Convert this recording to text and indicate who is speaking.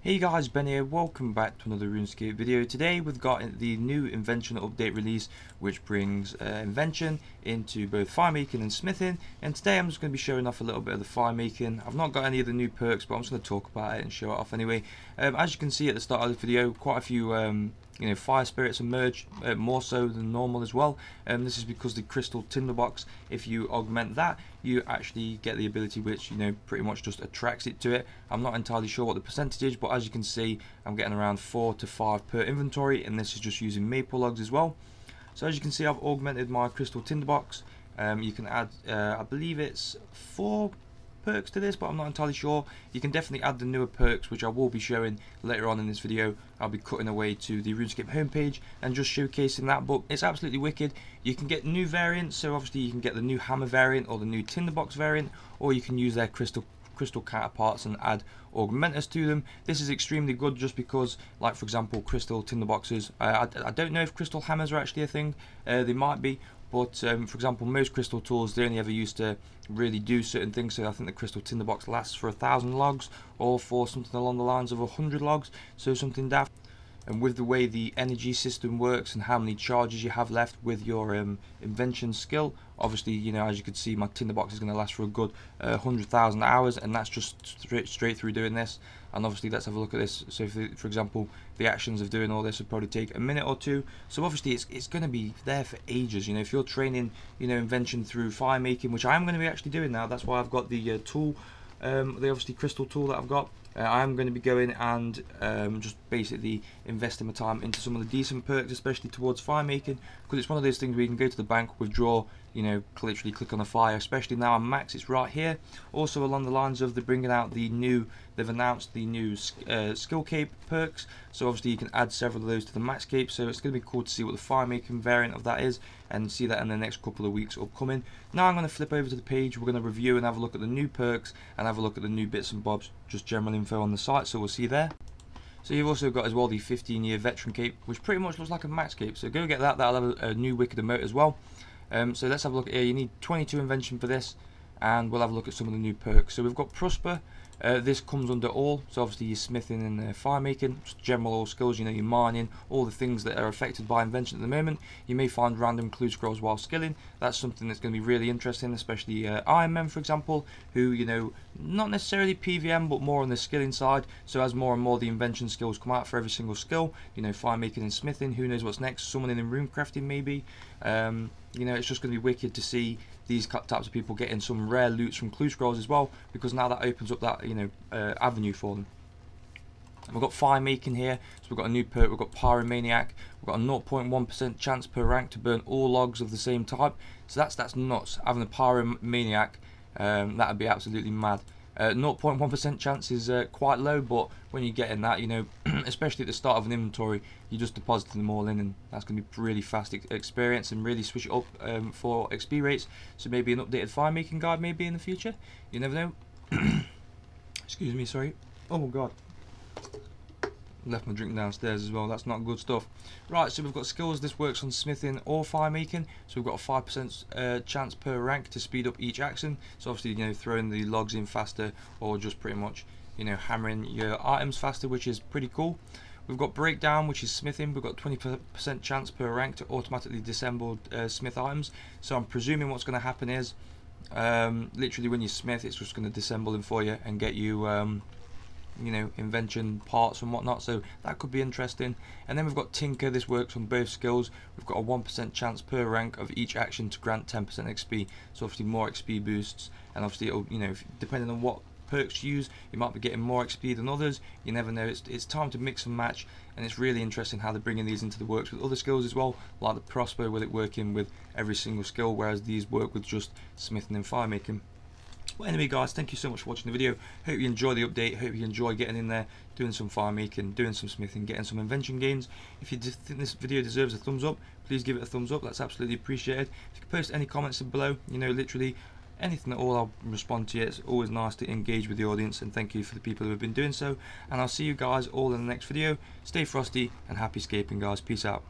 Speaker 1: Hey guys, Ben here, welcome back to another Runescape video. Today we've got the new Invention update release, which brings Invention into both Firemaking and Smithing, and today I'm just going to be showing off a little bit of the Firemaking. I've not got any of the new perks, but I'm just going to talk about it and show it off anyway. As you can see at the start of the video, quite a few fire spirits emerge, more so than normal as well. This is because the crystal tinderbox, if you augment that, you actually get the ability which pretty much just attracts it to it. I'm not entirely sure what the percentage is, but as you can see, I'm getting around 4 to 5 per inventory, and this is just using maple logs as well. So as you can see, I've augmented my crystal tinderbox. You can add, I believe it's 4 perks to this, but I'm not entirely sure. You can definitely add the newer perks, which I will be showing later on in this video. I'll be cutting away to the Runescape homepage and just showcasing that, but it's absolutely wicked. You can get new variants, so obviously you can get the new hammer variant or the new tinderbox variant, or you can use their crystal counterparts and add augmenters to them. This is extremely good just because, like for example, crystal tinderboxes, I don't know if crystal hammers are actually a thing. They might be, but for example, most crystal tools, they only ever used to really do certain things. So I think the crystal tinderbox lasts for 1,000 logs, or for something along the lines of 100 logs, so something daft. And with the way the energy system works and how many charges you have left with your invention skill, obviously, as you can see, my tinderbox is going to last for a good 100,000 hours, and that's just straight through doing this. And obviously, let's have a look at this. So, for example, the actions of doing all this would probably take a minute or two. So obviously, it's going to be there for ages. If you're training, invention through firemaking, which I'm going to be actually doing now. That's why I've got the tool, the obviously crystal tool that I've got. I'm going to be going and just basically investing my time into some of the decent perks, especially towards firemaking, because it's one of those things where you can go to the bank, withdraw, literally click on a fire. Especially now I'm max, it's right here. Also along the lines of they're bringing out they've announced the new skill cape perks, so obviously you can add several of those to the max cape. So it's going to be cool to see what the firemaking variant of that is, and see that in the next couple of weeks upcoming. Now I'm going to flip over to the page. We're going to review and have a look at the new perks and have a look at the new bits and bobs, just general info on the site, so we'll see you there. So you've also got as well the 15-year veteran cape, which pretty much looks like a max cape, so go get that. That'll have a new wicked emote as well. So let's have a look at here. You need 22 invention for this, and we'll have a look at some of the new perks. So we've got prosper. This comes under all, so obviously your smithing and firemaking, just general all skills, your mining, all the things that are affected by invention at the moment. You may find random clue scrolls while skilling. That's something that's going to be really interesting, especially Iron Men, for example, who, not necessarily PVM, but more on the skilling side. So as more and more the invention skills come out for every single skill, firemaking and smithing, who knows what's next, summoning and rune crafting maybe. It's just going to be wicked to see these types of people getting some rare loots from clue scrolls as well, because now that opens up that avenue for them. And we've got firemaking here, so we've got a new perk. We've got Firemaniac. We've got a 0.1% chance per rank to burn all logs of the same type. So that's nuts. Having a Firemaniac, that'd be absolutely mad. 0.1% chance is quite low, but when you get in that, especially at the start of an inventory, you just deposit them all in, and that's going to be really fast experience and really switch it up for XP rates. So maybe an updated firemaking guide maybe in the future. You never know. Excuse me, sorry. Oh god. Left my drink downstairs as well. That's not good stuff. Right, so we've got skills. This works on smithing or firemaking. So we've got a 5% chance per rank to speed up each action. So obviously, throwing the logs in faster, or just pretty much, hammering your items faster, which is pretty cool. We've got breakdown, which is smithing. We've got 20% chance per rank to automatically disassemble smith items. So I'm presuming what's going to happen is, literally when you smith, it's just going to disassemble them for you and get you invention parts and whatnot, so that could be interesting. And then we've got tinker. This works on both skills. We've got a 1% chance per rank of each action to grant 10% XP, so obviously more XP boosts, and obviously it'll, depending on what perks you use, you might be getting more XP than others. You never know. It's time to mix and match, and it's really interesting how they're bringing these into the works with other skills as well, like the prosper, with it working with every single skill, whereas these work with just smithing and firemaking. Well, anyway guys, thank you so much for watching the video. Hope you enjoy the update. Hope you enjoy getting in there, doing some firemaking, doing some smithing, getting some invention gains. If you think this video deserves a thumbs up, please give it a thumbs up. That's absolutely appreciated. If you can post any comments below, literally anything at all, I'll respond to you. It's always nice to engage with the audience, and thank you for the people who have been doing so. And I'll see you guys all in the next video. Stay frosty and happy scaping, guys. Peace out.